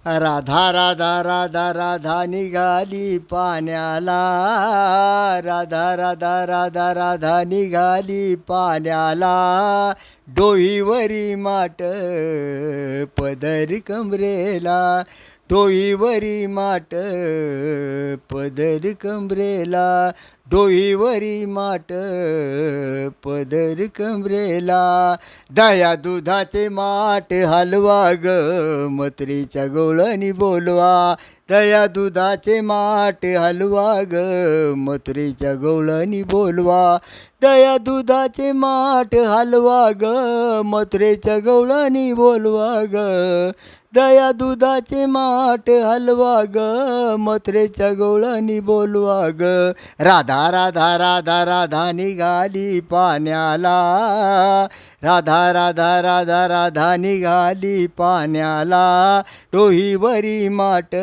राधा राधा राधा राधा निघाली पाण्याला. राधा राधा राधा राधा निघाली पाण्याला. डोईवरी माट पदर कमरेला. डोईवरी माट पदर कमरेला. डोईवरी माट पदर कमरेला. दया दुधाचे माठ हलवा ग मत्रीच्या गवळणी बोलवा. दया दुधाचे माठ हलवा ग मथुरेच्या गवळणी बोलवा. दया दुधाचे माठ हलवा ग मथुरेच्या गवळणी बोलवा ग. दया दुधाचे माठ हलवा ग मथुरेच्या गवळणी बोलवा ग. राधा राधा राधा राधा निघाली पाण्याला. राधा राधा राधा राधा निघाली पाण्याला. डोहीवरी माट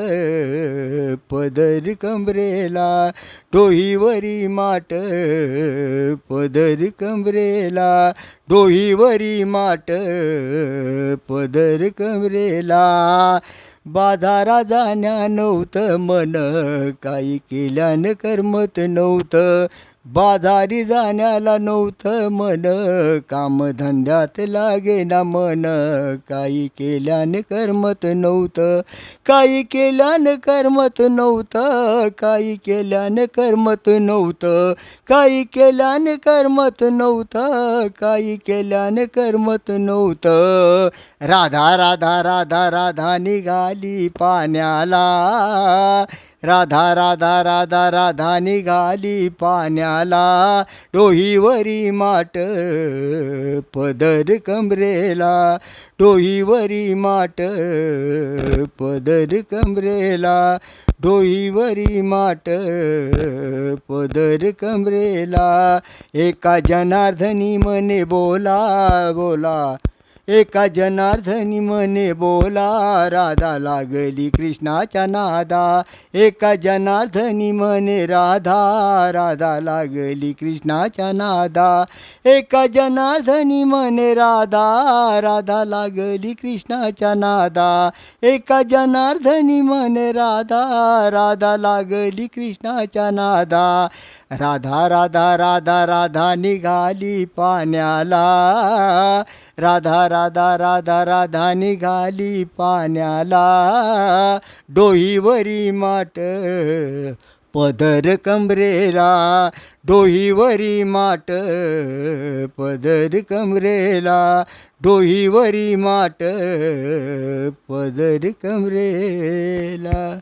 पदर कमरेला. डोहीवरी माट पदर कमरेला. डोहीवरी माट पदर कमरेला. बाजारा जाण्या नव्हतं मन काही केल्यानं करमत नव्हतं. बाजारी जाण्याला नव्हतं मन कामधंद्यात लागेना मन. काही केल्यानं करमत नव्हतं. काही केल्यानं करमत नव्हतं. काही केल्यानं करमत नव्हतं. काही केल्यानं करमत नव्हतं. काही केल्यानं करमत नव्हतं. राधा राधा राधा राधा निघाली पाण्याला. राधा राधा राधा राधा निघाली पाण्याला. डोहीवरी माट पदर कमरेला. डोहीवरी माट पदर कमरेला. डोहीवरी माट पदर कमरेला. एका जनार्दनी मने बोला बोला. एका जनार्दनी मने बोला. राधा लागली कृष्णाच्या नादा. एका जनार्दनी मने राधा. राधा लागली कृष्णाच्या नादा. एका जनार्दनी मने राधा. राधा लागली कृष्णाच्या नादा. एका जनार्दनी मने राधा. राधा लागली कृष्णाच्या नादा. राधा राधा राधा राधा निघाली पाण्याला. राधा राधा राधा राधा निघाली पाण्याला. डोहीवरी माट पदर कमरेला. डोहीवरी माट पदर कमरेला. डोहीवरी माट पदर कमरेला.